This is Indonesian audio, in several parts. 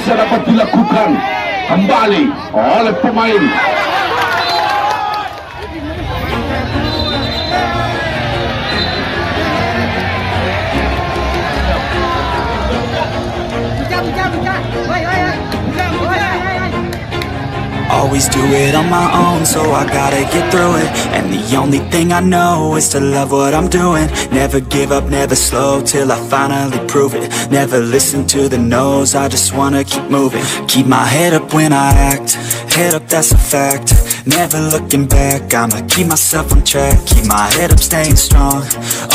bisa dapat dilakukan kembali oleh pemain Always do it on my own, so I gotta get through it. And the only thing I know is to love what I'm doing. Never give up, never slow, till I finally prove it. Never listen to the no's, I just wanna keep moving. Keep my head up when I act, head up, that's a fact. Never looking back, I'ma keep myself on track. Keep my head up, staying strong,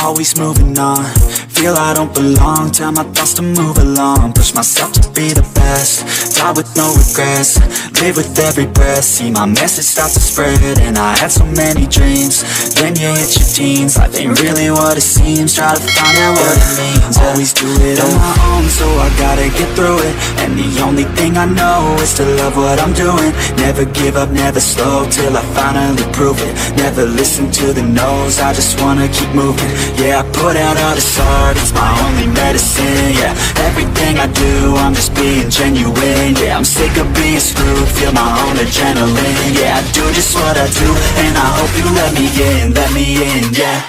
always moving on. Feel I don't belong, tell my thoughts to move along. Push myself to be the best, die with no regrets. Live with every breath, see my message start to spread. And I had so many dreams, then you hit your teens. Life ain't really what it seems, try to find out what it means. Always do it on my own, so I gotta get through it. And the only thing I know is to love what I'm doing. Never give up, never slow, till I finally prove it. Never listen to the no's, I just wanna keep moving. Yeah, I put out all this art, it's my only medicine. Yeah, everything I do, I'm just being genuine. Yeah, I'm sick of being screwed, feel my own adrenaline. Yeah, I do just what I do, and I hope you let me in, yeah.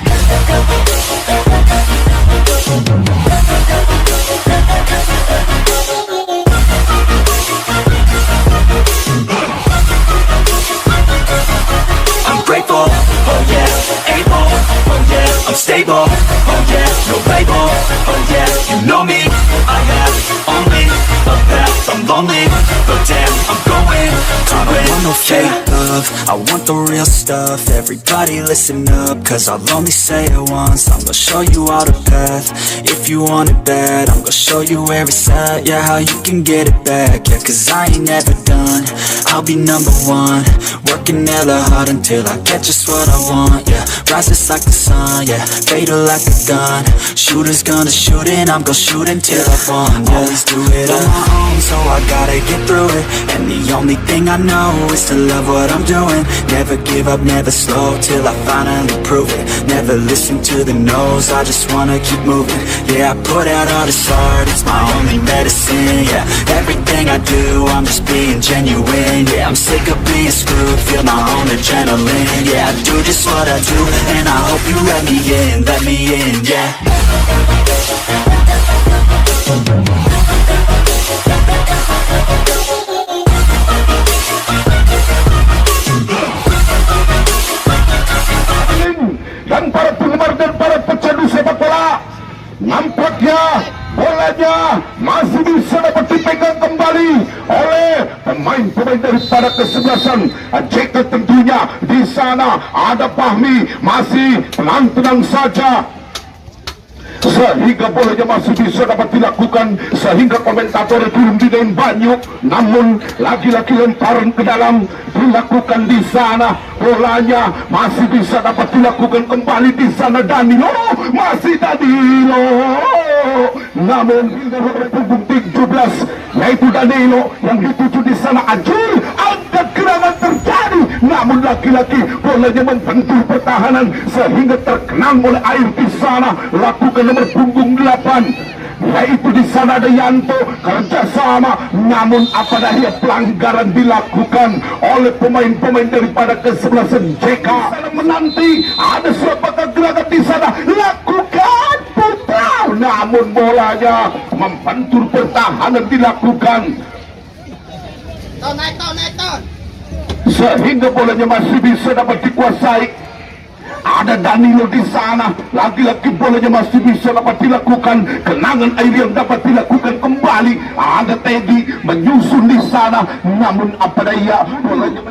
I'm grateful, oh yeah, able, oh yeah, I'm stable, oh yeah, no label, oh yeah, you know me, I have only a path, I'm lonely, but damn, I'm going to win. I don't want no fake love, I want the real stuff. Everybody listen up, cause I'll only say it once. I'm gonna show you all the path, if you want it bad. I'm gonna show you where it's at, yeah, how you can get it back. Yeah, cause I ain't never done, I'll be number one. Working hella hard until I get just what I want, yeah. Rises like the sun, yeah, fatal like a gun. Shooters gonna shoot and I'm gonna shoot until I won, yeah. Always do it on my own, so I gotta get through it. And the only thing I know is to love what I'm doing. Never give up, never slow, till I finally prove it. Never listen to the no's, I just wanna keep moving. Yeah, I put out all this art, it's my only medicine. Yeah, everything I do, I'm just being genuine. Yeah, I'm sick of being screwed, feel my own adrenaline. Yeah, I do just what I do, and I hope you let me in, yeah. dan para penggemar dan para pecandu sepak bola, nampaknya bolanya masih bisa dapat dipegang kembali oleh pemain-pemain daripada kesebelasan JK. Tentunya di sana ada Fahmi, masih tenang-tenang saja sehingga bolanya masih bisa dapat dilakukan, sehingga komentator belum didain banyak, namun lagi-lagi lemparan ke dalam dilakukan di sana. Bolanya masih bisa dapat dilakukan kembali di sana. Danilo, masih Danilo, namun oleh punggung 17 yaitu Danilo yang dituju di sana. Anjir, ada gerangan terjadi, namun lagi-lagi bolanya membentur pertahanan sehingga terkenang oleh air di sana. Lakukan nomor punggung 8 yaitu di sana ada Yanto, kerjasama, namun apa daya pelanggaran dilakukan oleh pemain-pemain daripada kesebelasan JK. Menanti ada siapakah gerakan di sana, lakukan putar, namun bolanya membentur pertahanan dilakukan sehingga bolanya masih bisa dapat dikuasai. Ada Danilo di sana, lagi-lagi bolanya masih bisa dapat dilakukan, kenangan air yang dapat dilakukan kembali. Ada Teddy menyusun di sana, namun apa daya bolanya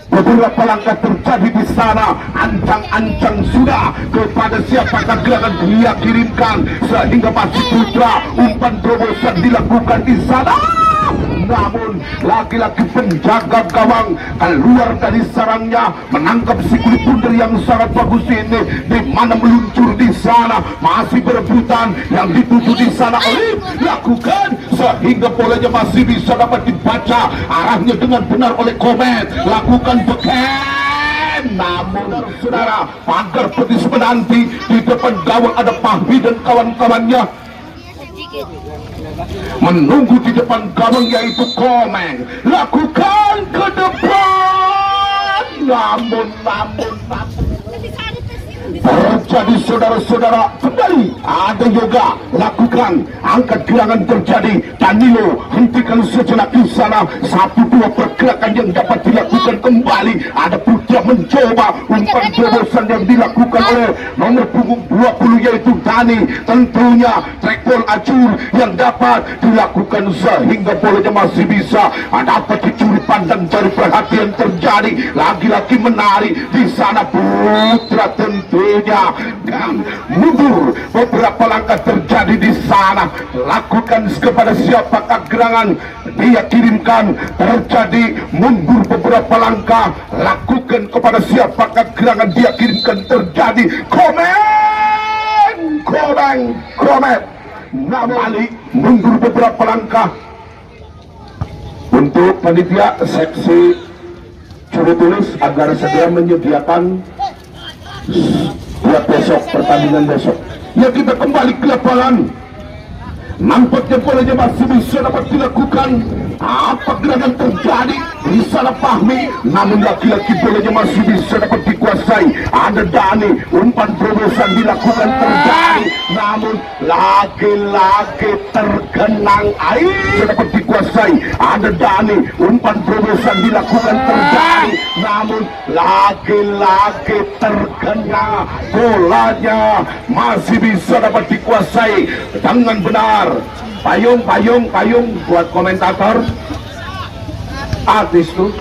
beberapa langkah terjadi di sana. Ancang-ancang sudah kepada siapakah gerakan dia kirimkan, sehingga masih Putra umpan terobosan dilakukan di sana. Namun laki-laki penjaga gawang keluar dari sarangnya, menangkap si kulit bundar yang sangat bagus ini, di mana meluncur di sana, masih berebutan yang dituju di sana. Oleh lakukan sehingga bolanya masih bisa dapat dibaca arahnya dengan benar oleh Komet. Lakukan beken, namun saudara, pagar petis menanti di depan gawang ada Fahmi dan kawan-kawannya. menunggu di depan gawang yaitu Komeng, lakukan ke depan, namun terjadi saudara-saudara, kembali ada yoga, lakukan angkat gerangan terjadi. Danilo hentikan sejenak di sana, 1-2 pergerakan yang dapat dilakukan kembali. Ada Putra mencoba umpan terobosan yang dilakukan oleh nomor punggung 20 yaitu Dani. Tentunya track ball acur yang dapat dilakukan sehingga bolanya masih bisa dapat dicuri pandang dari perhatian terjadi. Lagi-lagi menari di sana Putra tentunya dan mundur beberapa langkah terjadi di sana. Lakukan kepada siapakah gerangan dia kirimkan, terjadi mundur beberapa langkah. Lakukan kepada siapakah gerangan dia kirimkan, terjadi Komeng balik mundur beberapa langkah. Untuk panitia seksi juru tulis agar segera menyediakan buat besok, pertandingan besok. Ya, kita kembali ke lapangan. Nampaknya bolanya masih bisa dapat dilakukan. Apa gerangan terjadi di sana Fahmi, namun laki-laki bolanya masih bisa dapat dikuasai. Ada Dani, umpan terobosan dilakukan terjadi, namun lagi-lagi tergenang air dapat dikuasai. Ada Dani, umpan terobosan dilakukan terjadi, namun lagi-lagi tergenang. Bolanya masih bisa dapat dikuasai dengan benar. Payung buat komentator artis tuh.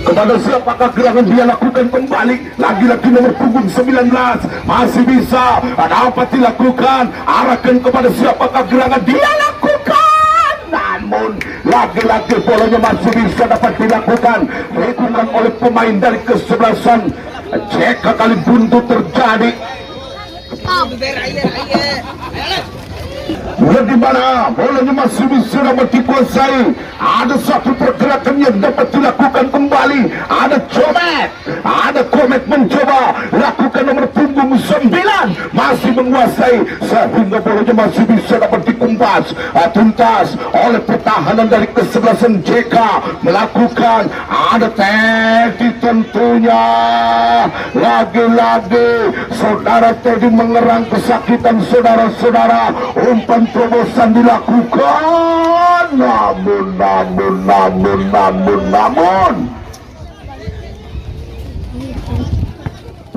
Kepada siapakah gerangan dia lakukan kembali. Lagi-lagi nomor punggung 19 masih bisa dapat dilakukan. Arahkan kepada siapakah gerangan dia lakukan, namun lagi-lagi bolanya masih bisa dapat dilakukan. Dilakukan oleh pemain dari kesebelasan JK kali buntu terjadi. Di mana bolanya masih bisa dapat dikuasai. Ada satu pergerakan yang dapat dilakukan kembali. Ada Komet mencoba lakukan nomor punggung 9 masih menguasai sehingga bolanya masih bisa dapat dikumpas tuntas oleh pertahanan dari kesebelasan JK. Melakukan ada Teddy tentunya. Lagi-lagi saudara Teddy mengerang kesakitan saudara-saudara. Umpan terobosan dilakukan, namun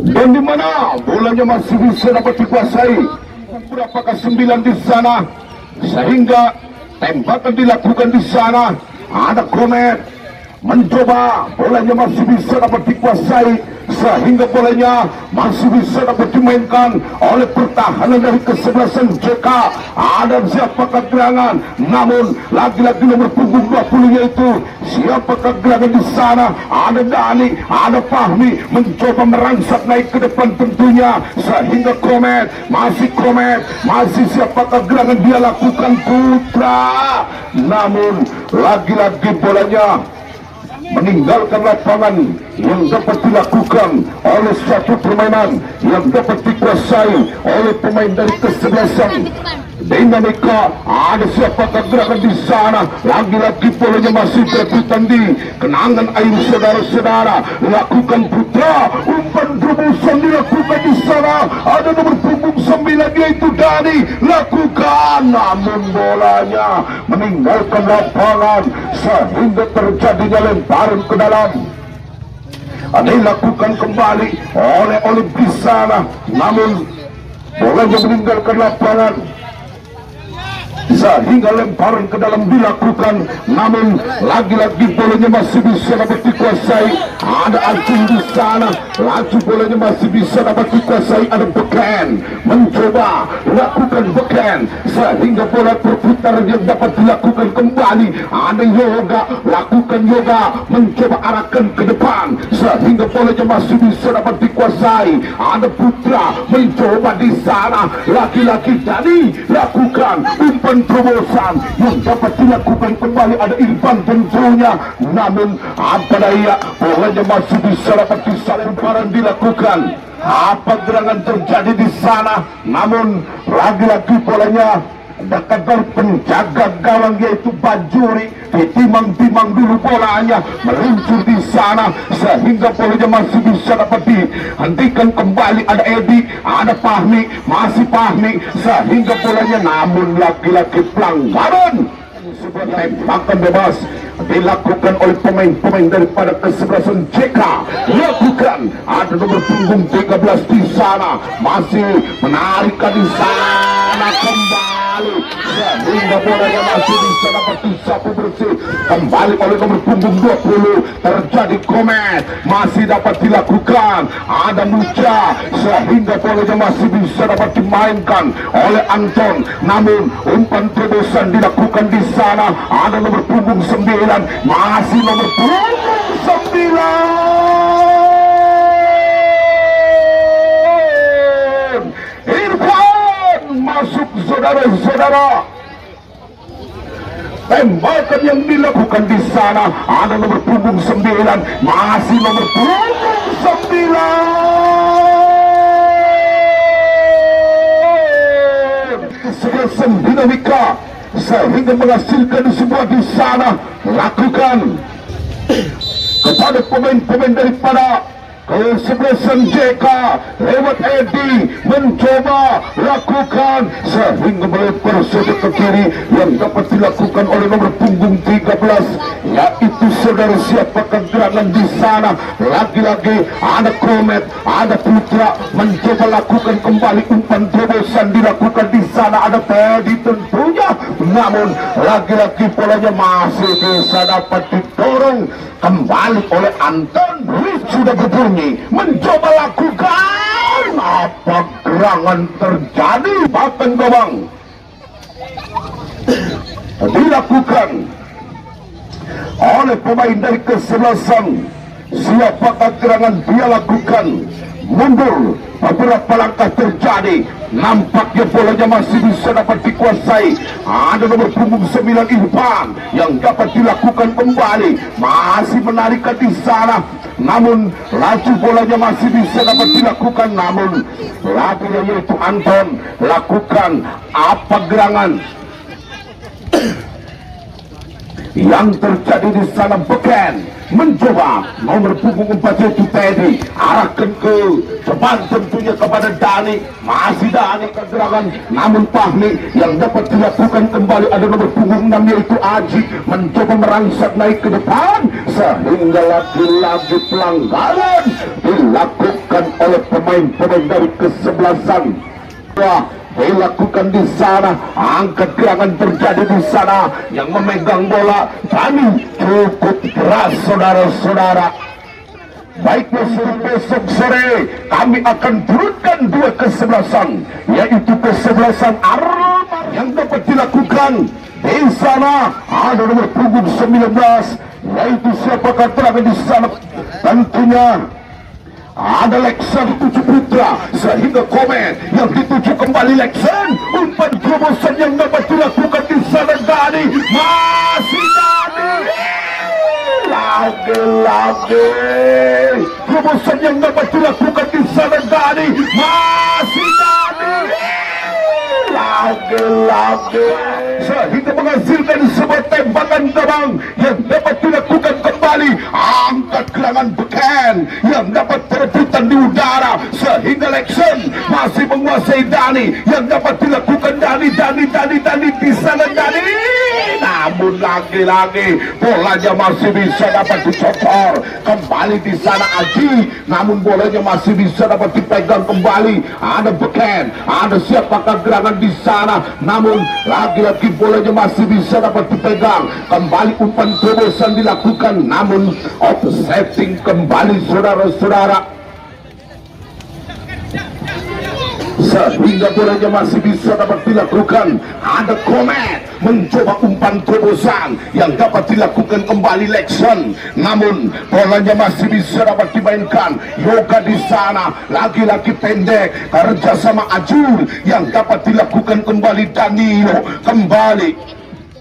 dan di mana bolanya masih bisa dapat dikuasai. Berapakah 9 di sana sehingga tembakan dilakukan di sana. Ada Komet mencoba, bolanya masih bisa dapat dikuasai sehingga bolanya masih bisa dapat dimainkan oleh pertahanan dari kesebelasan JK. Ada siapakah gerangan, namun lagi-lagi nomor punggung 20 yaitu siapakah gerangan di sana. Ada Dani, ada Fahmi mencoba merangsak naik ke depan tentunya sehingga Komet masih siapakah gerangan dia lakukan Putra, namun lagi-lagi bolanya meninggalkan lapangan yang dapat dilakukan oleh satu permainan yang dapat dikuasai oleh pemain dari kesebelasan Dinamika. Ada siapakah gerakan di sana. Lagi-lagi bolanya masih berputar di kenangan air saudara-saudara. Lakukan Putra, umpan terobosan dilakukan di sana. Ada nomor punggung 9 yaitu Dani. Lakukan, namun bolanya meninggalkan lapangan sehingga terjadinya lemparan ke dalam. Dilakukan kembali oleh Olim di sana, namun bolanya meninggalkan lapangan sehingga lemparan ke dalam dilakukan, namun lagi-lagi bolanya masih bisa dapat dikuasai. Ada Acung di sana, laju bolanya masih bisa dapat dikuasai. Ada Beken mencoba lakukan Beken sehingga bola berputar yang dapat dilakukan kembali. Ada Yoga, lakukan Yoga mencoba arahkan ke depan sehingga bolanya masih bisa dapat dikuasai. Ada Putra mencoba di sana, laki-laki Dani lakukan umpan umpan terobosan yang dapat dilakukan kembali ada Irfan tentunya, namun apa daya bolanya masih bisa dapat disalemparan dilakukan. Apa gerangan terjadi di sana, namun lagi-lagi bolanya dekat dari penjaga gawang yaitu Bajuri, ditimang-timang dulu bolanya meluncur di sana sehingga bolanya masih bisa dapat dihentikan kembali. Ada Edi, ada Fahmi, masih Fahmi sehingga bolanya, namun lagi-lagi pelanggaran. Sebuah tembakan bebas dilakukan oleh pemain-pemain daripada kesebelasan JK. Lakukan ada nomor punggung 13 di sana, masih menarikkan di sana kembali sehingga bolanya masih bisa dapat disapu bersih kembali oleh nomor punggung 20. Terjadi komet masih dapat dilakukan, ada Muja sehingga bolanya masih bisa dapat dimainkan oleh Anton, namun umpan terobosan dilakukan di sana. Ada nomor punggung 9, masih nomor punggung 9 Irfan masuk, saudara-saudara. Tembakan yang dilakukan di sana ada nomor punggung 9, masih nomor punggung 9. Kesebelasan dinamika sehingga menghasilkan sebuah di sana. Lakukan kepada pemain-pemain daripada kesebelasan JK lewat Edi mencoba lakukan sehingga melebar sudut ke kiri yang dapat dilakukan oleh nomor punggung 13 yaitu saudara siapakah gerangan di sana. Lagi-lagi ada Komet, ada Putra mencoba lakukan kembali umpan terobosan dilakukan di sana. Ada Teddy tentunya, namun lagi-lagi bolanya masih bisa dapat didorong kembali oleh Anton. Sudah berbunyi mencoba lakukan, apa gerangan terjadi? Bahkan gawang dilakukan oleh pemain dari kesebelasan. Siapakah gerangan dia lakukan? Mundur beberapa langkah terjadi, nampaknya bolanya masih bisa dapat dikuasai. Ada nomor punggung 9 Irfan yang dapat dilakukan kembali, masih menarikkan di sana, namun laju bolanya masih bisa dapat dilakukan, namun lakunya yaitu Anton lakukan apa gerangan yang terjadi di sana. Beken mencoba nomor punggung 4 yaitu Teddy arahkan ke depan tentunya kepada Dani, masih Dani kegerangan, namun Fahmi yang dapat dilakukan kembali. Ada nomor punggung 6 yaitu Aji mencoba merangsek naik ke depan sehingga lagi-lagi pelanggaran dilakukan oleh pemain-pemain dari kesebelasan. Dilakukan di sana, angkat gerangan terjadi di sana, yang memegang bola Dani cukup keras, saudara-saudara. Baik, besok sore kami akan turunkan dua kesebelasan, yaitu kesebelasan Arma yang dapat dilakukan di sana. Ada nomor punggung 19 yaitu siapakah terangan di sana, tentunya ada Leksan 7 Putra sehingga Komen yang dituju kembali Leksan. Umpan terobosan yang dapat dilakukan di sana Dani, masih Dani, lagi-lagi terobosan yang dapat dilakukan di sana Dani, masih Dani, lagi-lagi sehingga menghasilkan sebuah tembakan gawang yang dapat dilakukan kembali. Angkat gerangan Beken yang dapat perebutan di udara sehingga Lekson masih menguasai Dani yang dapat dilakukan Dani di sana Dani, namun lagi-lagi bolanya masih bisa dapat dicocor kembali di sana Aji, namun bolanya masih bisa dapat dipegang kembali. Ada Beken, ada siapakah gerangan di sana, namun lagi-lagi bolanya masih bisa dapat dipegang kembali. Umpan terobosan dilakukan, namun offsetting kembali, saudara-saudara, sehingga bolanya masih bisa dapat dilakukan. Ada Komet mencoba umpan terobosan yang dapat dilakukan kembali Lekson, namun bolanya masih bisa dapat dimainkan dimainkan. Yoga di sana, lagi-lagi pendek, kerjasama Ajul yang dapat dilakukan kembali Danilo. Kembali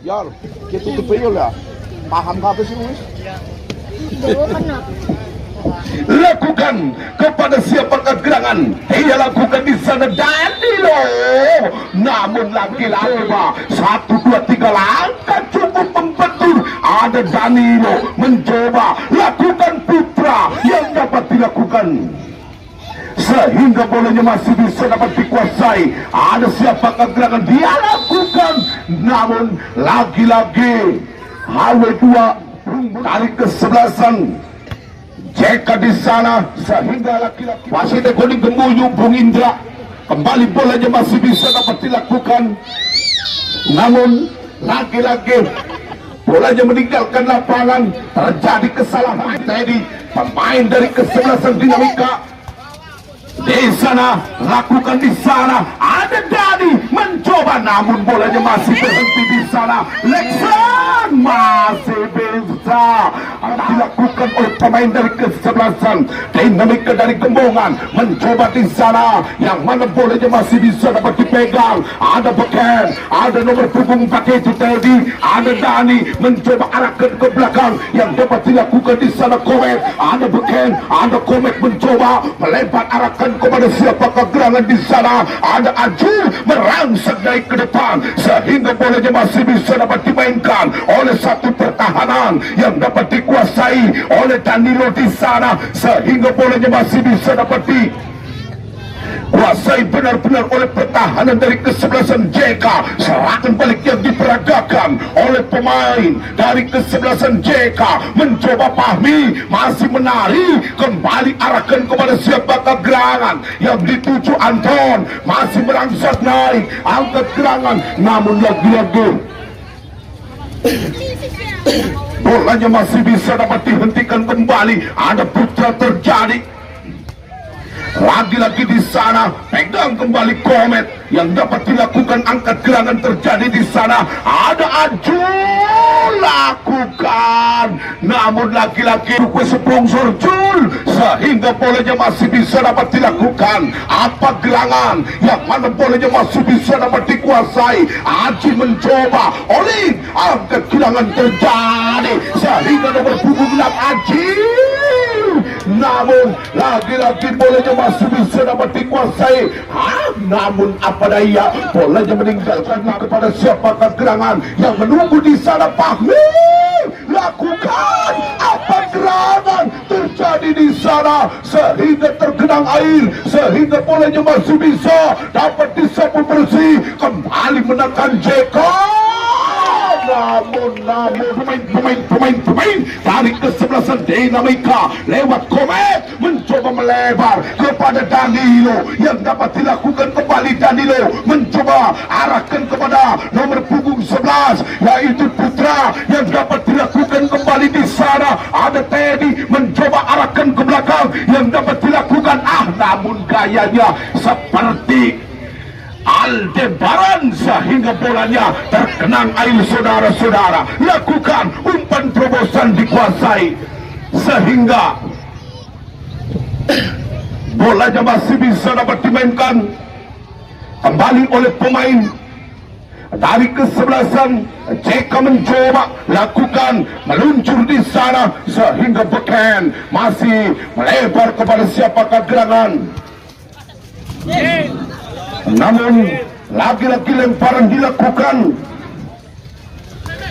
Yar, kita tutup ya. Paham apa sih, Wis? lakukan kepada siapakah gerangan, ia lakukan di sana Danilo. Namun lagi-lagi satu dua tiga langkah cukup membentur. Ada Danilo mencoba lakukan putra yang dapat dilakukan sehingga bolanya masih bisa dapat dikuasai. Ada siapakah gerangan, dia lakukan, namun lagi-lagi HW2 tarik kesebelasan Jeka di sana sehingga laki-laki masih tekoni gemuyu Bung Indra. Kembali bolanya masih bisa dapat dilakukan, namun lagi-lagi bolanya meninggalkan lapangan. Terjadi kesalahan Teddy, pemain dari kesebelasan Dinamika. Di sana, lakukan di sana. Ada Dani mencoba, namun bolanya masih berhenti di sana. Lexan masih bisa dilakukan oleh pemain dari kesebelasan Dinamika dari Gembongan. Mencoba di sana, yang mana bolanya masih bisa dapat dipegang. Ada Beken, ada nomor punggung pakai itu Teddy. Ada Dani mencoba arahkan ke belakang, yang dapat dilakukan di sana Komet. Ada Beken, ada Komet mencoba melebar arahkan kepada siapakah gerangan di sana. Ada Ajul merangsek naik ke depan sehingga bolanya masih bisa dapat dimainkan oleh satu pertahanan yang dapat dikuasai oleh Danilo di sana, sehingga bolanya masih bisa dapat dikuasai benar-benar oleh pertahanan dari kesebelasan JK. Serangan balik yang diperagakan oleh pemain dari kesebelasan JK. Mencoba Fahmi, masih menari, kembali arahkan kepada siapakah gerangan yang dituju. Anton masih merangsek naik, angkat gerangan, namun lagi-lagi bolanya masih bisa dapat dihentikan kembali. Ada putra terjadi. Lagi-lagi di sana pegang kembali Komet yang dapat dilakukan angkat gerangan terjadi di sana. Ada Ajul lakukan, namun lagi-lagi sponsor Jul sehingga bolanya masih bisa dapat dilakukan. Apa gerangan yang mana bolanya masih bisa dapat dikuasai. Aji mencoba, Oli angkat gerangan terjadi sehingga nomor punggung 6 Aji, namun lagi-lagi bolanya masih bisa dapat dikuasai. Namun apa daya, bolanya meninggalkan kepada siapakah gerangan yang menunggu di sana. Fahmi lakukan, apa gerangan terjadi di sana sehingga tergenang air, sehingga bolanya masih bisa dapat disapu bersih. Kembali menekan Jeko, namun pemain dari kesebelasan Dinamika lewat Komet mencoba melebar kepada Danilo, yang dapat dilakukan kembali. Danilo mencoba arahkan kepada nomor punggung 11 yaitu Putra, yang dapat dilakukan kembali di sana. Ada Teddy mencoba arahkan ke belakang, yang dapat dilakukan, namun gayanya seperti Aldebaran sehingga bolanya terkenang air. Saudara-saudara, lakukan umpan terobosan dikuasai sehingga bolanya masih bisa dapat dimainkan kembali oleh pemain dari kesebelasan JK. Mencoba lakukan meluncur di sana sehingga Beken masih melebar kepada siapakah gerangan, namun lagi-lagi lemparan dilakukan.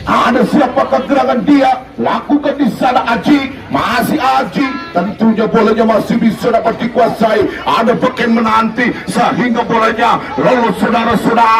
Ada siapakah gerangan, dia lakukan di sana. Aji, masih Aji, tentunya bolanya masih bisa dapat dikuasai. Ada Beken menanti sehingga bolanya lolos. Saudara-saudara,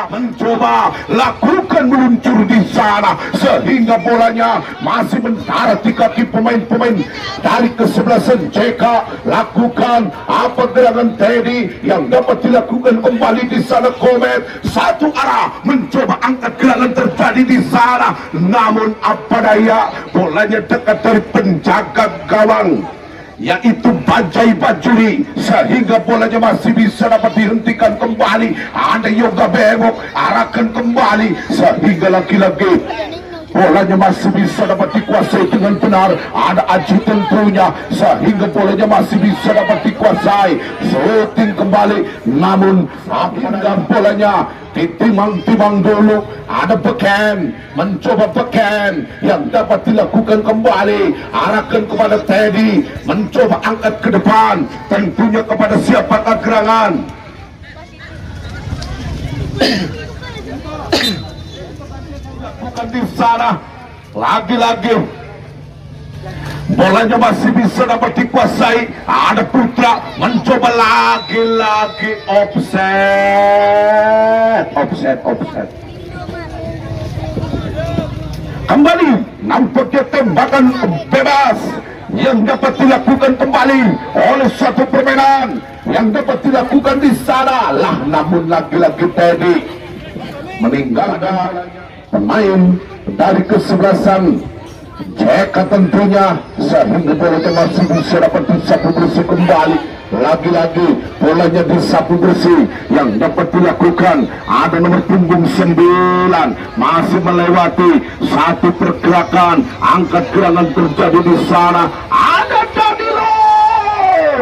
mencoba lakukan meluncur di sana sehingga bolanya masih mendarat di kaki pemain-pemain dari kesebelasan JK. Lakukan apa gerangan Teddy yang dapat dilakukan kembali di sana. Komet satu arah mencoba angkat gerangan terjadi di sana, namun apa daya, bolanya dekat dari penjaga gawang yaitu Bajai Bajuri sehingga bolanya masih bisa dapat dihentikan kembali. Ada Yoga Bengok arahkan kembali sehingga lagi-lagi bolanya masih bisa dapat dikuasai dengan benar. Ada Aji tentunya, sehingga bolanya masih bisa dapat dikuasai. Shooting kembali, namun apabila bolanya ditimang-timang dulu. Ada backhand, mencoba backhand yang dapat dilakukan kembali. Arahkan kepada Teddy, mencoba angkat ke depan, tentunya kepada siapakah gerangan. Bukan di sana, lagi-lagi bolanya masih bisa dapat dikuasai. Ada Putra mencoba lagi-lagi offset. Kembali nampaknya tembakan bebas yang dapat dilakukan kembali oleh satu permainan yang dapat dilakukan di sana lah. Namun lagi-lagi Teddy meninggalkan pemain dari kesebelasan Jeka tentunya, sehingga bolanya masih bisa dapat disapu bersih kembali. Lagi-lagi bolanya disapu bersih yang dapat dilakukan. Ada nomor punggung 9 masih melewati satu pergerakan, angkat gerangan terjadi di sana. Ada Danilo,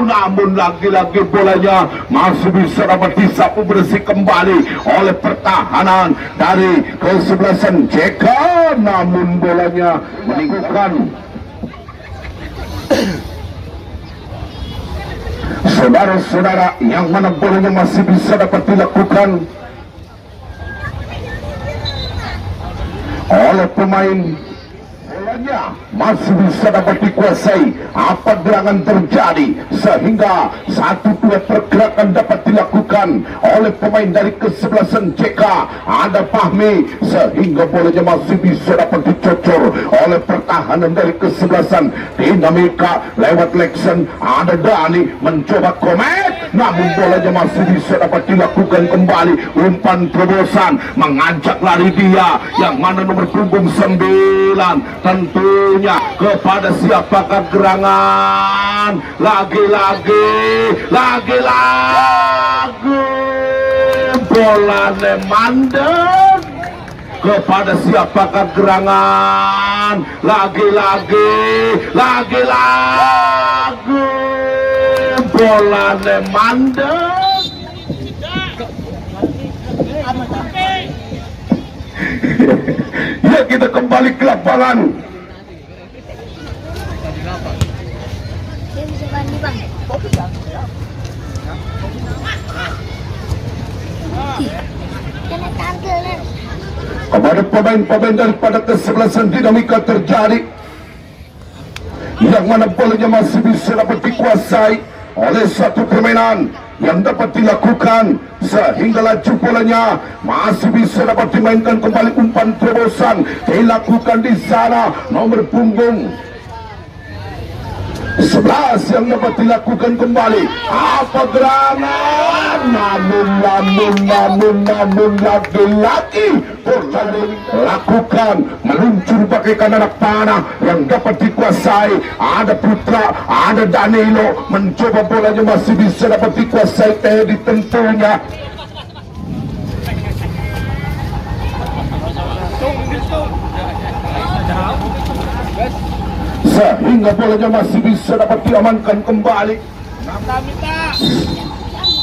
namun lagi-lagi bolanya masih bisa dapat disapu bersih kembali oleh pertahanan dari kesebelasan Jeka. Namun bolanya meninggalkan saudara-saudara, yang mana bolanya masih bisa dapat dilakukan oleh pemain. Bolanya masih bisa dapat dikuasai. Apa gerangan terjadi sehingga 1-2 pergerakan dapat dilakukan oleh pemain dari kesebelasan JK. Ada Fahmi, sehingga bolanya masih bisa dapat dicocor oleh pertahanan dari kesebelasan Dinamika lewat Lexen. Ada Dani mencoba Komet, namun bolanya masih bisa dapat dilakukan kembali. Umpan terobosan mengajak lari dia, yang mana nomor punggung 9 tentunya kepada siapakah gerangan. Lagi-lagi bola mandek kepada siapakah gerangan. Lagi-lagi bola mandek. Ya, kita kembali ke lapangan. Kepada pemain-pemain daripada kesebelasan Dinamika terjadi, yang mana bolanya masih bisa dapat dikuasai oleh satu permainan yang dapat dilakukan, sehingga laju bolanya masih bisa dapat dimainkan kembali. Umpan terobosan dilakukan di sana, nomor punggung 11 yang dapat dilakukan kembali. Apa gerangan, namun lagi-lagi bola dilakukan, meluncur bagaikan anak panah yang dapat dikuasai. Ada Putra, ada Danilo, mencoba bolanya masih bisa dapat dikuasai. Teddy tentunya. Sehingga bolanya masih bisa dapat diamankan kembali.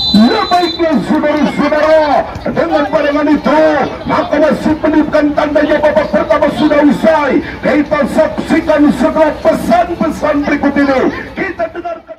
Ya, baiklah saudara-saudara, dengan barengan itu maka masih menunjukkan tandanya babak pertama sudah usai. Kita saksikan setelah pesan-pesan berikut ini. Kita dengarkan.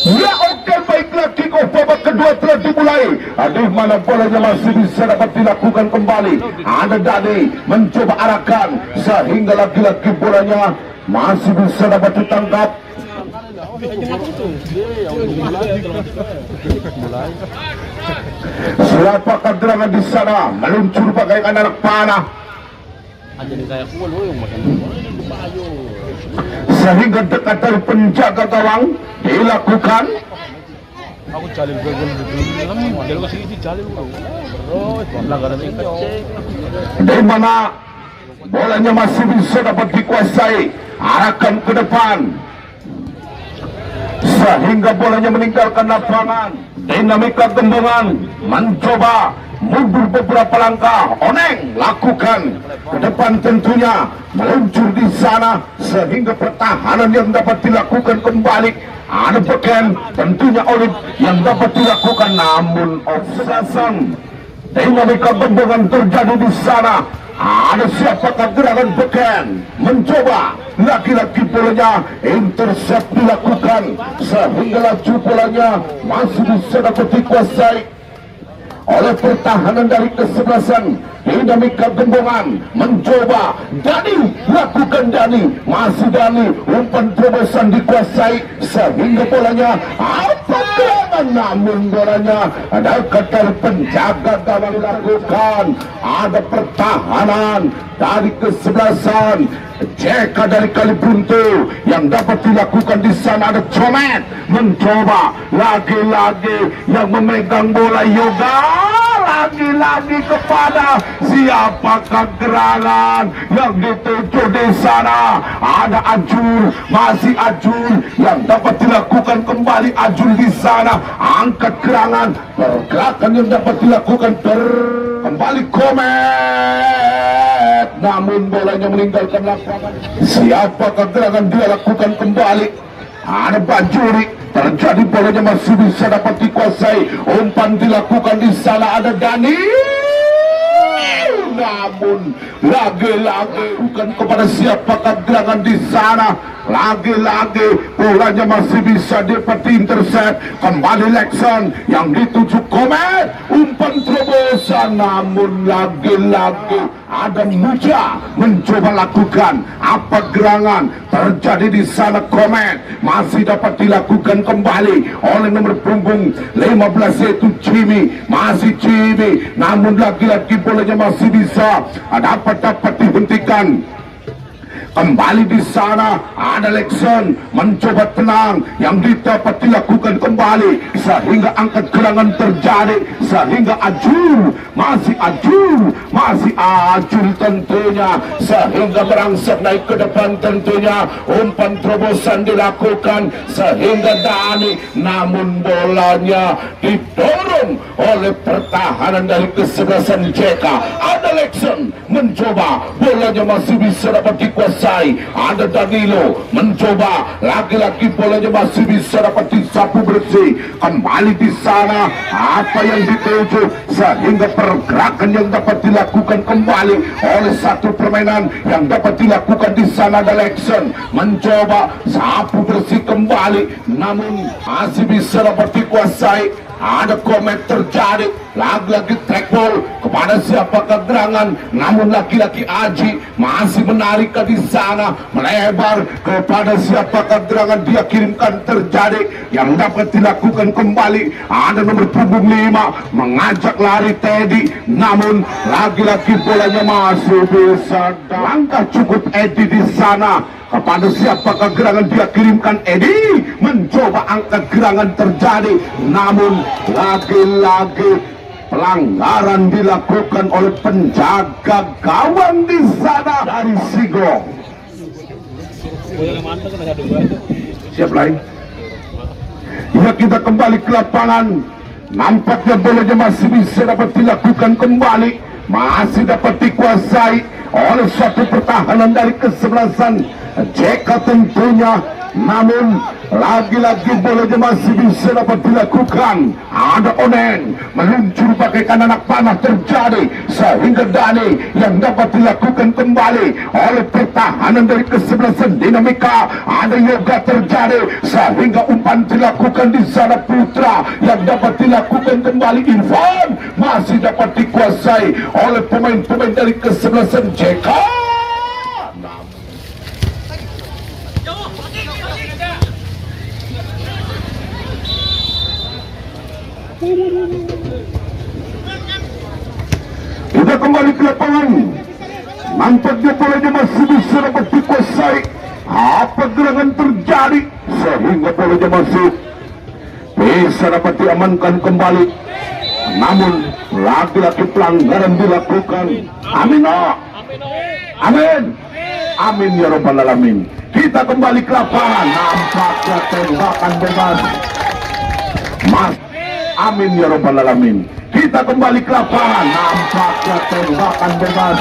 Ya, oke, baiklah, kick off babak kedua telah dimulai. Di mana bolanya masih bisa dapat dilakukan kembali. Ada Dani mencoba arahkan, sehingga lagi-lagi bolanya masih bisa dapat ditangkap. Siapakah gerangan di sana, meluncur bagaikan anak panah, sehingga dekat dari penjaga gawang dilakukan. Aku jalin gol jalur kasih ini jalin terus pelanggaran ini di mana bolanya masih bisa dapat dikuasai. Arahkan ke depan, sehingga bolanya meninggalkan lapangan. Dinamika gembongan mencoba mundur beberapa langkah. Oneng lakukan ke depan tentunya meluncur di sana sehingga pertahanan yang dapat dilakukan kembali. Ada beken tentunya Olive yang dapat dilakukan, namun offside. Dinamika gembongan terjadi di sana. Ada siapakah gerangan beken mencoba lagi-lagi bolanya intercept dilakukan sehingga laju bolanya masih bisa dapat dikuasai oleh pertahanan dari kesebelasan. Dinamika gembongan mencoba Dani, lakukan Dani, masih Dani, umpan terobosan dikuasai sehingga bolanya apa gerangan, namun bolanya ada kata penjaga gawang lakukan. Ada pertahanan dari kesebelasan Jeka dari Kalibuntu yang dapat dilakukan di sana. Ada Comet mencoba lagi-lagi yang memegang bola Yoga, lagi-lagi kepada siapakah gerangan yang dituju di sana. Ada Ajul, masih Ajul yang dapat dilakukan kembali. Ajul di sana angkat gerangan, pergerakan yang dapat dilakukan kembali Komet, namun bolanya meninggalkan lapangan. Siapakah gerangan dia lakukan kembali. Ada Bajuri, terjadi bolanya masih bisa dapat dikuasai. Umpan dilakukan di sana. Ada Dani, namun lagi-lagi bukan kepada siapakah gerangan di sana. Lagi-lagi bolanya masih bisa dapat intercept. Kembali Lexon yang dituju Komet, umpan terobosan, namun lagi-lagi ada Muja mencoba lakukan apa gerangan terjadi di sana. Komet masih dapat dilakukan kembali oleh nomor punggung 15 yaitu Jimmy, masih Jimmy, namun lagi-lagi bolanya masih bisa dapat dihentikan. Kembali di sana ada Lexon mencoba tenang yang dapat dilakukan kembali sehingga angkat gerangan terjadi sehingga Ajul, masih Ajul, masih Ajul tentunya sehingga berangsek naik ke depan tentunya. Umpan terobosan dilakukan sehingga Dani, namun bolanya didorong oleh pertahanan dari kesebelasan JK. Ada Lexon mencoba, bolanya masih bisa dapat dikuasai. Ada Danilo mencoba, lagi-lagi bolanya masih bisa dapat disapu bersih. Kembali di sana apa yang dituju sehingga pergerakan yang dapat dilakukan kembali oleh satu permainan yang dapat dilakukan di sana. Ada Lexon mencoba sapu bersih kembali, namun masih bisa dapat dikuasai. Ada Komet terjadi, lagi-lagi track ball kepada siapakah gerangan, namun lagi-lagi Aji masih menarik ke di sana, melebar kepada siapakah gerangan, dia kirimkan terjadi yang dapat dilakukan kembali. Ada nomor punggung 5 mengajak lari Teddy, namun lagi-lagi bolanya masih bisa. Langkah cukup Edi di sana kepada siapakah gerangan, dia kirimkan Edi mencoba angkat gerangan terjadi, namun lagi-lagi pelanggaran dilakukan oleh penjaga gawang di sana dari Sigo. Siap lain. Ya, kita kembali ke lapangan. Nampaknya bolanya masih bisa dapat dilakukan kembali, masih dapat dikuasai oleh suatu pertahanan dari kesebelasan JK tentunya, namun lagi-lagi bolanya masih bisa dapat dilakukan. Ada Oneng meluncur bagaikan anak panah terjadi sehingga Dani yang dapat dilakukan kembali oleh pertahanan dari kesebelasan Dinamika. Ada Yoga terjadi sehingga umpan dilakukan di sana. Putra yang dapat dilakukan kembali. Irfan masih dapat dikuasai oleh pemain-pemain dari kesebelasan JK. Kita kembali ke lapangan. Nampaknya bolanya masih bisa dapat dikuasai. Apa gerangan terjadi sehingga bolanya masuk bisa dapat diamankan kembali, namun lagi-lagi pelanggaran dilakukan. Amino Amin. Amin ya rabbal alamin. Kita kembali ke lapangan. Nampaknya tembakan bebas. Mas. Amin ya rabbal alamin. Kita kembali ke lapangan. Nampaknya tembakan bebas.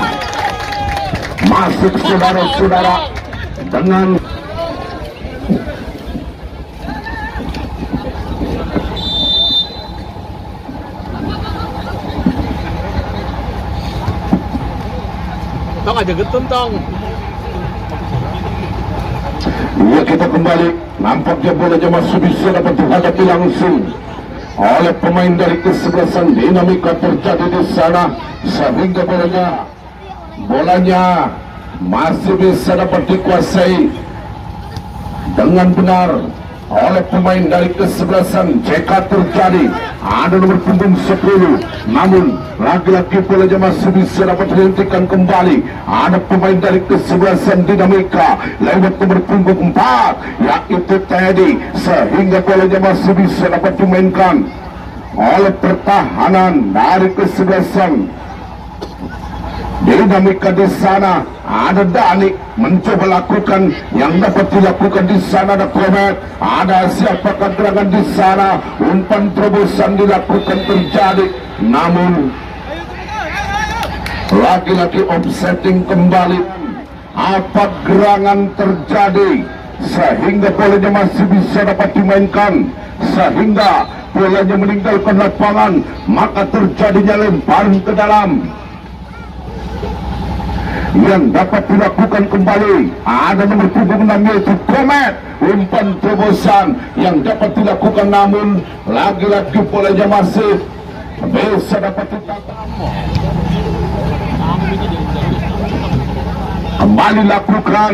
Masuk saudara-saudara dengan Tong aja getun tong. ya kita kembali. Nampaknya bolanya masih bisa dapat dihadapi langsung oleh pemain dari kesebelasan. Dinamika terjadi di sana sehingga bolanya masih bisa dapat dikuasai dengan benar oleh pemain dari kesebelasan. JK terjadi, ada nomor punggung 10, namun lagi-lagi bolanya masih bisa dapat dihentikan kembali. Ada pemain dari kesebelasan Dinamika lewat nomor punggung 4, yaitu Teddy, sehingga bolanya masih bisa dapat dimainkan oleh pertahanan dari kesebelasan Dinamika. Di sana ada Dani mencoba lakukan yang dapat dilakukan. Di sana ada Komet, ada siapakah gerangan di sana. Umpan terobosan dilakukan terjadi, namun lagi-lagi offsetting kembali. Apa gerangan terjadi sehingga bolanya masih bisa dapat dimainkan, sehingga bolanya meninggalkan lapangan. Maka terjadinya lemparan ke dalam yang dapat dilakukan kembali. Ada nomor punggung 6 yaitu Komet. Umpan terobosan yang dapat dilakukan, namun lagi-lagi bolanya masih bisa dapat ditangkap. Kembali lakukan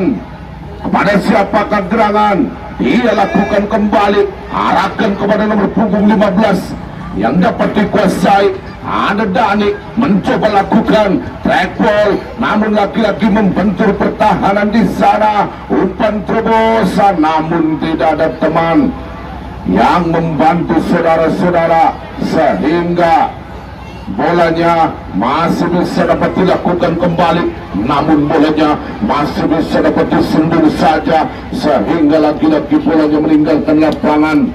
kepada siapakah gerangan. Ia lakukan kembali, arahkan kepada nomor punggung 15 yang dapat dikuasai. Ada Dani mencoba lakukan track ball, namun lagi-lagi membentur pertahanan di sana. Umpan terobosan, namun tidak ada teman yang membantu saudara-saudara, sehingga bolanya masih bisa dapat dilakukan kembali, namun bolanya masih bisa dapat disentuh saja, sehingga lagi-lagi bolanya meninggalkan lapangan.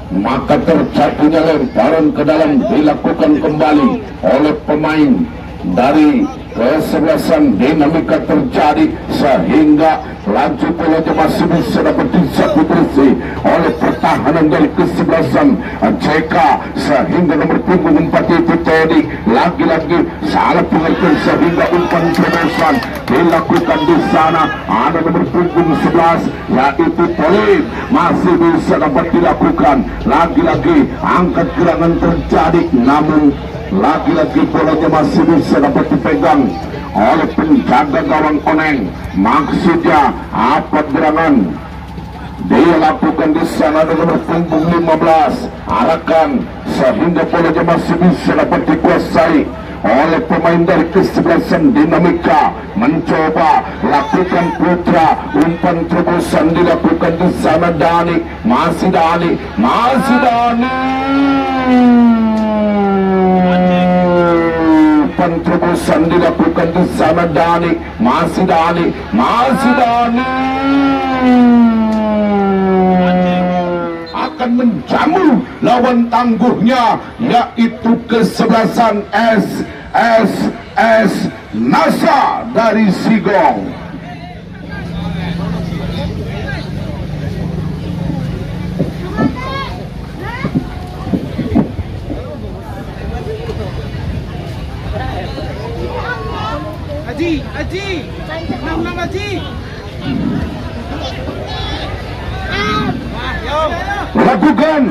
Maka terjadinya lemparan ke dalam dilakukan kembali oleh pemain dari kesebelasan Dinamika terjadi, sehingga laju bolanya masih bisa dapat disapu bersih oleh pertahanan dari kesebelasan JK, sehingga nomor punggung 4 itu Teddy lagi-lagi salah pengertian, sehingga umpan terobosan dilakukan di sana. Ada nomor punggung 11 yaitu Polin, masih bisa dapat dilakukan. Lagi-lagi angkat gerangan terjadi, namun lagi-lagi bolanya masih bisa dapat dipegang oleh penjaga gawang Oneng. Maksudnya apa gerangan dia lakukan di sana dengan punggung 15, arahkan sehingga bolanya masih bisa dapat dikuasai oleh pemain dari kesebelasan Dinamika. Mencoba lakukan putra, umpan terobosan dilakukan di sana. Dani, masih Dani, masih Dani. Umpan terobosan dilakukan di sana. Dani, masih Dani, masih Dani. Akan menjamu lawan tangguhnya, yaitu kesebelasan SSS NASA dari Sigong. Aji, 6 Aji. Lakukan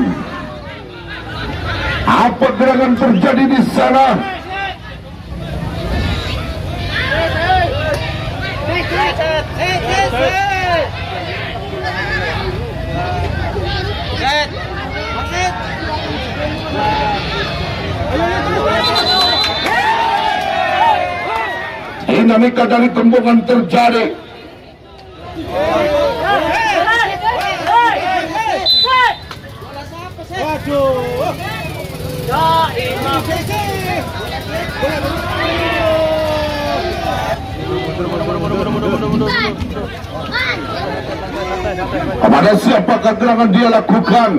apa gerangan terjadi di sana. Dinamika dari tembungan terjadi. kepada siapakah gerangan dia lakukan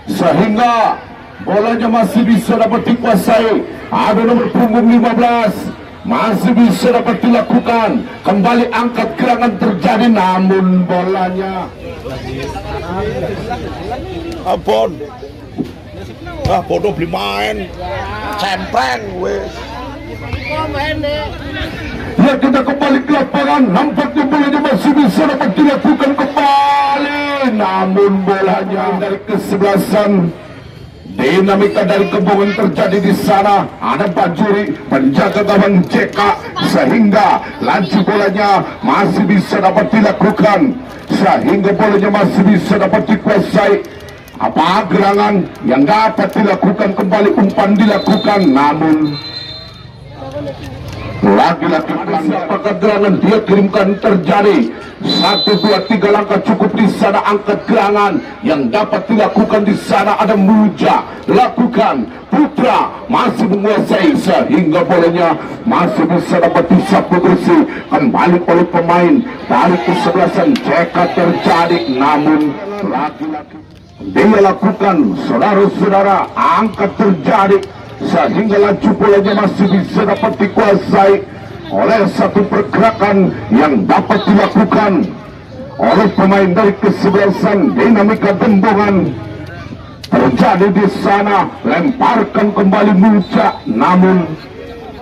sehingga bolanya masih bisa dapat dikuasai. Ada nomor punggung 15 masih bisa dapat dilakukan. Kembali angkat gerangan terjadi, namun bolanya Ampun. Bodoh beli main. Cempreng wes. ya kita kembali ke lapangan. Nampaknya bolanya masih bisa dapat dilakukan kembali, namun bolanya dari kesebelasan. Dinamika dari kebohongan terjadi di sana. Ada Bajuri penjaga gawang JK sehingga laju bolanya masih bisa dapat dilakukan, sehingga bolanya masih bisa dapat dikuasai. Apa gerangan yang dapat dilakukan kembali, umpan dilakukan, namun lagi-lagi apakah gerangan dia kirimkan terjadi. 1, 2, 3 langkah cukup di sana, angkat gerangan yang dapat dilakukan di sana. Ada Muja lakukan, Putra masih menguasai sehingga bolanya masih bisa dapat disapu bersih kembali oleh pemain dari kesebelasan JK terjadi, namun lagi-lagi dia lakukan, saudara-saudara, angkat terjadi sehingga laju bolanya masih bisa dapat dikuasai oleh satu pergerakan yang dapat dilakukan oleh pemain dari kesebelasan. Dinamika gembongan terjadi di sana, lemparkan kembali Muja, namun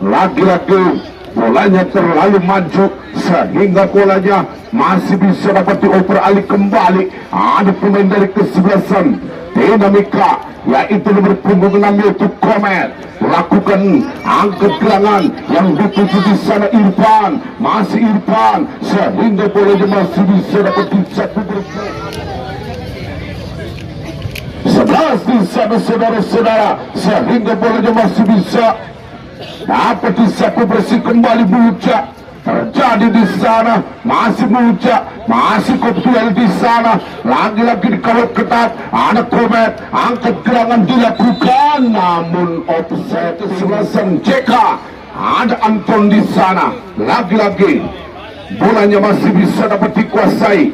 lagi-lagi bolanya terlalu maju sehingga bolanya masih bisa dapat dioper alih kembali. Ada pemain dari kesebelasan dinamika, yaitu nomor punggung 6 yaitu Komet, lakukan angkat gerangan yang dituju di sana. Irfan, masih Irfan sehingga bolanya masih bisa dapat disapu bersih. 11 di sana, saudara-saudara, sehingga bolanya masih bisa dapat disapu bersih kembali. Muja terjadi di sana, masih Muja, masih Koptuel di sana, lagi-lagi dikawal ketat. Ada Komet, angkat gerangan dilakukan, namun offside. Kesebelasan JK, ada Anton di sana, lagi-lagi bolanya masih bisa dapat dikuasai.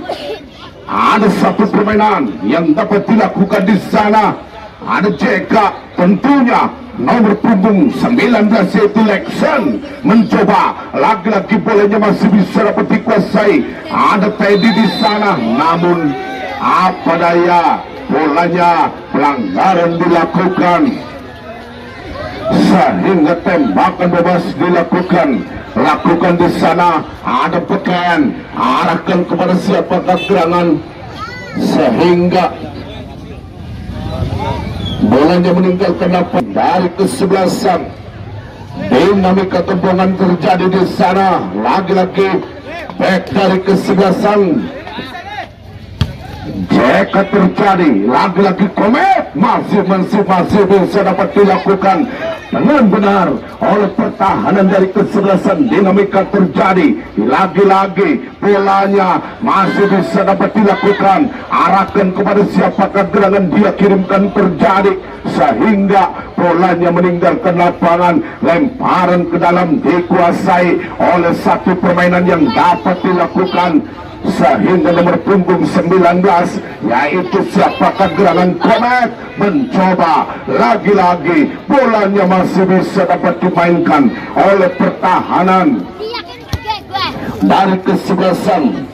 Ada satu permainan yang dapat dilakukan di sana. Ada JK, tentunya nomor punggung 19 yaitu Lexan mencoba, lagi-lagi bolanya masih bisa dapat dikuasai. Ada Teddy di sana, namun apa daya, bolanya pelanggaran dilakukan sehingga tembakan bebas dilakukan. Lakukan di sana, ada Pekan, arahkan kepada siapakah gerangan sehingga bolanya meninggalkan lapangan dari kesebelasan. Dinamika kebohongan terjadi di sana, lagi-lagi back dari kesebelasan JK terjadi, lagi-lagi Komet masih bisa dapat dilakukan dengan benar oleh pertahanan dari kesebelasan. Dinamika terjadi, lagi-lagi bolanya masih bisa dapat dilakukan, arahkan kepada siapakah gerangan dia kirimkan terjadi sehingga bolanya meninggalkan lapangan. Lemparan ke dalam dikuasai oleh satu permainan yang dapat dilakukan sehingga nomor punggung 19 yaitu siapakah gerangan Komet mencoba, lagi-lagi bolanya masih bisa dapat dimainkan oleh pertahanan dari kesebelasan.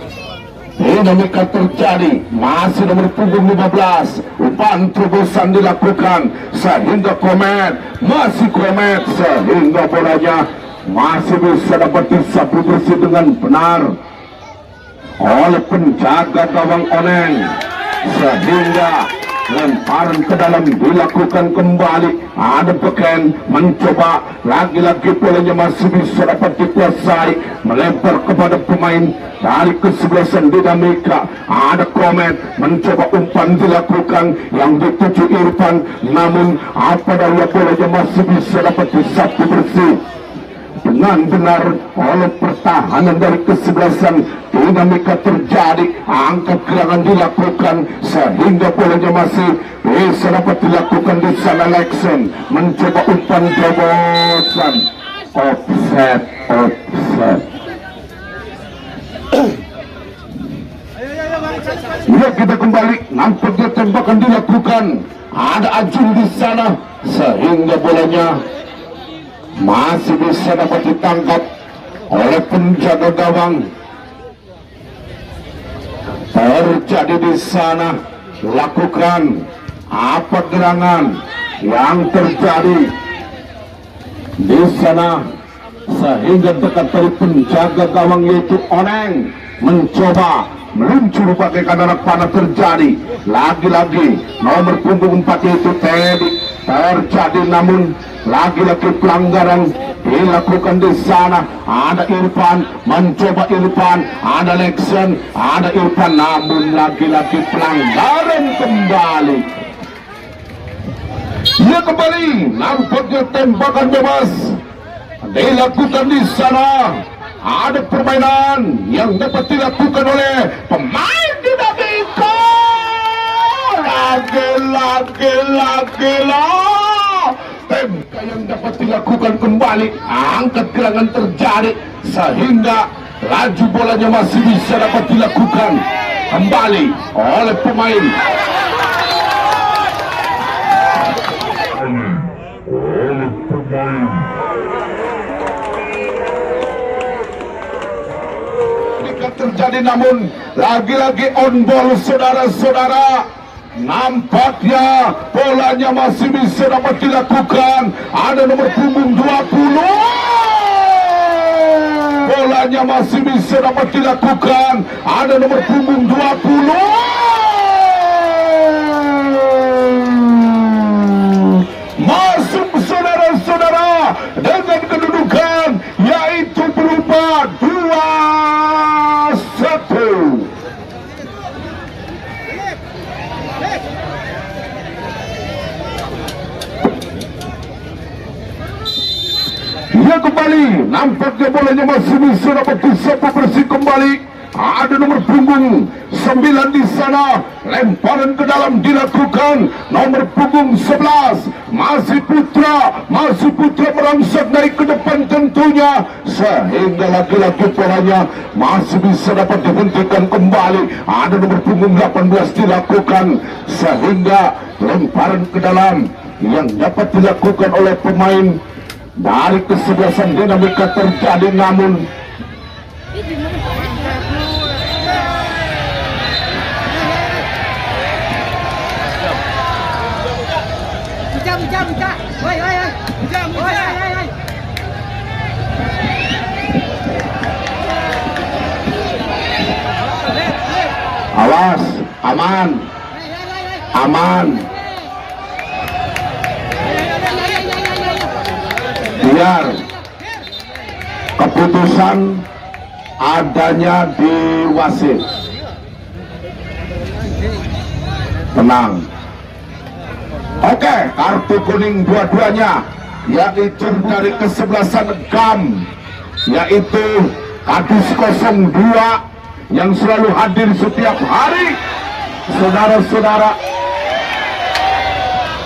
Dinamika terjadi, masih nomor punggung 15, umpan terobosan dilakukan sehingga Komet, masih Komet sehingga bolanya masih bisa dapat disapu bersih dengan benar oleh penjaga gawang Oneng sehingga lemparan ke dalam dilakukan kembali. Ada Beken mencoba, lagi-lagi bolanya masih bisa dapat dikuasai, melempar kepada pemain dari kesebelasan Dinamika. Ada Komet mencoba, umpan dilakukan yang dituju Irfan, namun apa daya bolanya masih bisa dapat disapu bersih dengan benar oleh pertahanan dari kesebelasan. Dinamika terjadi, angkat gerangan dilakukan sehingga bolanya masih bisa dapat dilakukan di sana. Lexan mencoba, umpan terobosan, offset. Ya, kita kembali. Nampaknya tembakan dilakukan. Ada Ajun di sana sehingga bolanya masih bisa dapat ditangkap oleh penjaga gawang. Terjadi di sana, lakukan apa gerangan yang terjadi di sana sehingga dekat dari penjaga gawang yaitu Oneng mencoba meluncur bagaikan anak panah. Terjadi lagi-lagi nomor punggung 4 yaitu Teddy terjadi, namun lagi-lagi pelanggaran dilakukan di sana. Ada Irfan mencoba, ada Lexen, ada Irfan, namun lagi-lagi pelanggaran kembali. Ia kembali, nampaknya tembakan bebas dilakukan di sana. Ada permainan yang dapat dilakukan oleh pemain Dinamika. Lagi-lagi tembakan yang dapat dilakukan kembali. Angkat gerangan terjadi sehingga laju bolanya masih bisa dapat dilakukan kembali oleh pemain. Terjadi, namun lagi-lagi on ball, saudara-saudara. Nampaknya bolanya masih bisa dapat dilakukan. Ada nomor punggung 20. Bolanya masih bisa dapat dilakukan. Ada nomor punggung 20. Masuk, saudara-saudara, dengan kedudukan yaitu berupa 2-1. Ia kembali, nampaknya bolanya masih bisa dapat disapu bersih kembali. Ada nomor punggung 9 di sana, lemparan ke dalam dilakukan. Nomor punggung 11 masih Putra merangsak naik ke depan tentunya, sehingga lagi-lagi bolanya masih bisa dapat dihentikan kembali. Ada nomor punggung 18 dilakukan, sehingga lemparan ke dalam yang dapat dilakukan oleh pemain dari kesebelasan Dinamika terjadi, namun Buka. Woi. awas, aman. Biar keputusan adanya di wasit. Tenang. Oke, kartu kuning dua-duanya, yaitu dari kesebelasan GAM, yaitu Kadis 02 yang selalu hadir setiap hari. Saudara-saudara,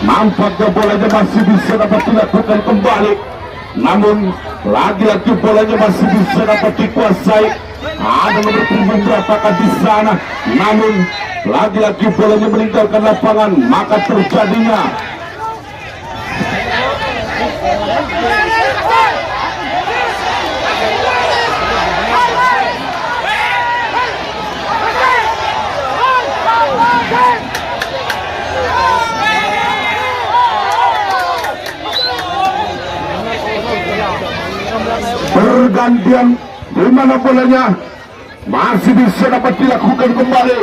nampaknya bolanya masih bisa dapat dilakukan kembali, namun lagi-lagi bolanya masih bisa dapat dikuasai. Ada nomor punggung berapakah di sana, namun lagi-lagi bolanya meninggalkan lapangan, maka terjadinya pergantian, di mana bolanya masih bisa dapat dilakukan kembali.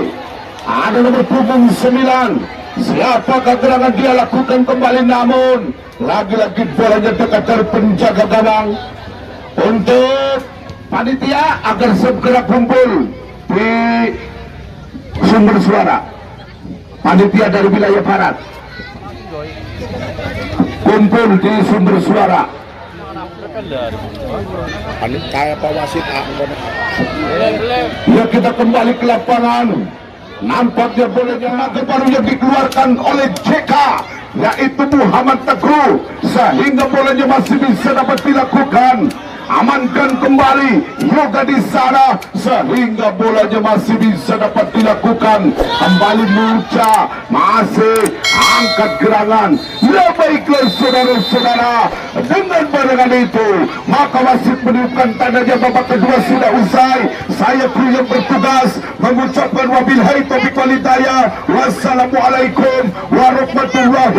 Ada nomor punggung 9. Siapakah gerangan dia lakukan kembali, namun lagi-lagi bolanya dekat dari penjaga gawang. Untuk panitia agar segera kumpul di sumber suara. Panitia dari wilayah barat kumpul di sumber suara. Kayak Pak Wasit Ya, kita kembali ke lapangan. Nampaknya bolanya baru yang dikeluarkan oleh JK, yaitu Muhammad Teguh, sehingga bolanya masih bisa dapat dilakukan. amankan kembali Yoga di sana sehingga bolanya masih bisa dapat dilakukan. Kembali Muca masih angkat gerangan. Ya baiklah saudara-saudara, dengan barengan itu maka wasit menunjukkan tandanya babak kedua sudah usai. Saya kru yang bertugas mengucapkan wabillahi taufiq wal hidayah. Wassalamualaikum warahmatullahi